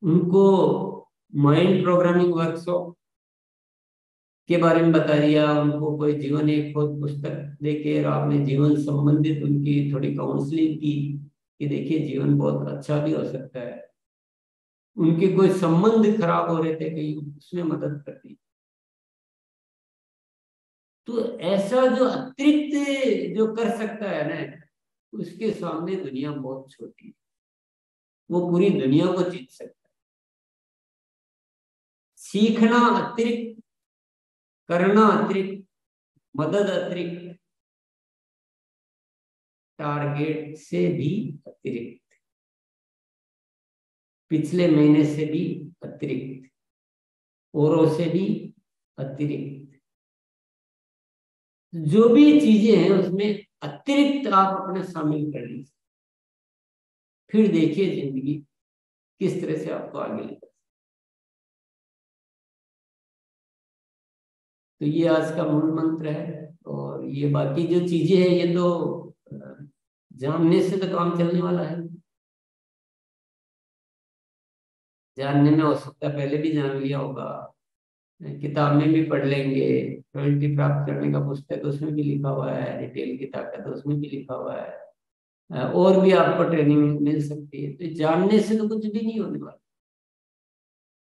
उनको माइंड प्रोग्रामिंग वर्कशॉप के बारे में बता दिया, उनको कोई जीवन एक खोज पुस्तक देके और आपने जीवन संबंधित उनकी थोड़ी काउंसलिंग की कि देखिए जीवन बहुत अच्छा भी हो सकता है। उनके कोई संबंध खराब हो रहे थे कहीं, उसमें मदद कर दी। तो ऐसा जो अतिरिक्त जो कर सकता है ना, उसके सामने दुनिया बहुत छोटी है। वो पूरी दुनिया को जीत सकता है। सीखना अतिरिक्त, करना अतिरिक्त, मदद अतिरिक्त, टारगेट से भी अतिरिक्त, पिछले महीने से भी अतिरिक्त, औरों से भी अतिरिक्त, जो भी चीजें हैं उसमें अतिरिक्त आप अपने शामिल कर लीजिए। फिर देखिए जिंदगी किस तरह से आपको आगे ले। तो ये आज का मूल मंत्र है। और ये बाकी जो चीजें हैं ये तो जानने से तो काम चलने वाला है। जानने में हो सकता है पहले भी जान लिया होगा, किताब में भी पढ़ लेंगे, प्रवृत्ति प्राप्त करने का पुस्तक उसमें भी लिखा हुआ है, डिटेल की ताकत उसमें भी लिखा हुआ है, और भी आपको ट्रेनिंग मिल सकती है। तो जानने से तो कुछ भी नहीं होने वाला।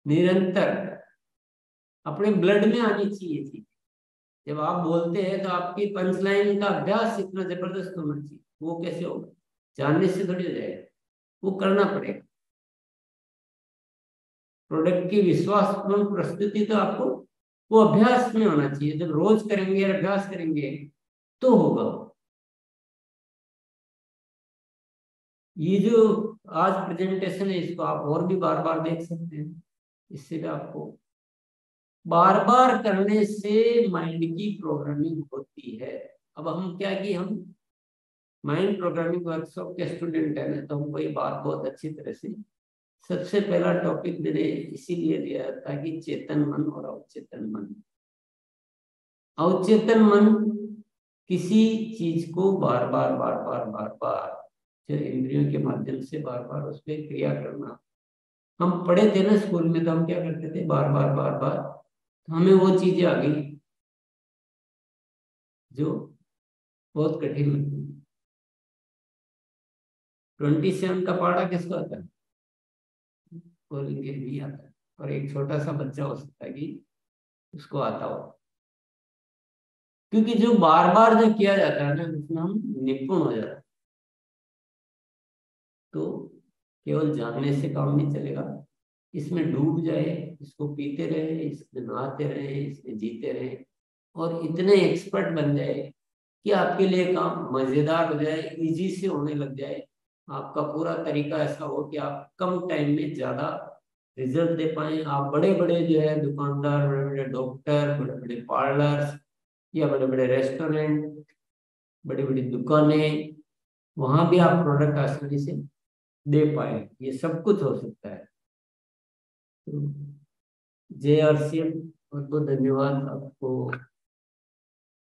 निरंतर अपने ब्लड में आनी चाहिए थी। जब आप बोलते हैं तो आपकी पंचलाइन का अभ्यास इतना जबरदस्त होना चाहिए। वो कैसे होगा, जानने से थोड़ी हो जाएगा, वो करना पड़ेगा। प्रोडक्ट की विश्वासपूर्ण प्रस्तुति तो आपको वो अभ्यास में होना चाहिए। जब रोज करेंगे और अभ्यास करेंगे तो होगा। ये जो आज प्रेजेंटेशन है इसको आप और भी बार बार देख सकते हैं। इससे भी आपको बार बार करने से माइंड की प्रोग्रामिंग होती है। अब हम क्या कि हम माइंड प्रोग्रामिंग वर्कशॉप के स्टूडेंट है ना, तो हमको ये बात बहुत अच्छी तरह से सबसे पहला टॉपिक मैंने इसीलिए लिया ताकि चेतन मन और अवचेतन मन, अवचेतन मन किसी चीज को बार बार बार बार बार बार जो इंद्रियों के माध्यम से बार बार उस पर क्रिया करना। हम पढ़े थे ना स्कूल में, तो हम क्या करते थे, बार बार बार बार, तो हमें वो चीजें आ गई जो बहुत कठिन लगती है। 27 का पहाड़ा किसको आता है? बोलेंगे नहीं आता है। और एक छोटा सा बच्चा हो सकता है कि उसको आता हो, क्योंकि जो बार बार जो किया जाता है ना उसमें हम निपुण हो जाते हैं। तो केवल जानने से काम नहीं चलेगा, इसमें डूब जाए, इसको पीते रहे, इसमें नहाते रहे, इसमें जीते रहे, और इतने एक्सपर्ट बन जाए कि आपके लिए काम मजेदार हो जाए, इजी से होने लग जाए। आपका पूरा तरीका ऐसा हो कि आप कम टाइम में ज्यादा रिजल्ट दे पाए। आप बड़े बड़े जो है दुकानदार, बड़े बड़े डॉक्टर, बड़े बड़े पार्लर्स या बड़े बड़े रेस्टोरेंट, बड़ी बड़ी दुकानें, वहां भी आप प्रोडक्ट आसानी से दे पाए। ये सब कुछ हो सकता है। तो जय RCM, बहुत बहुत धन्यवाद आपको।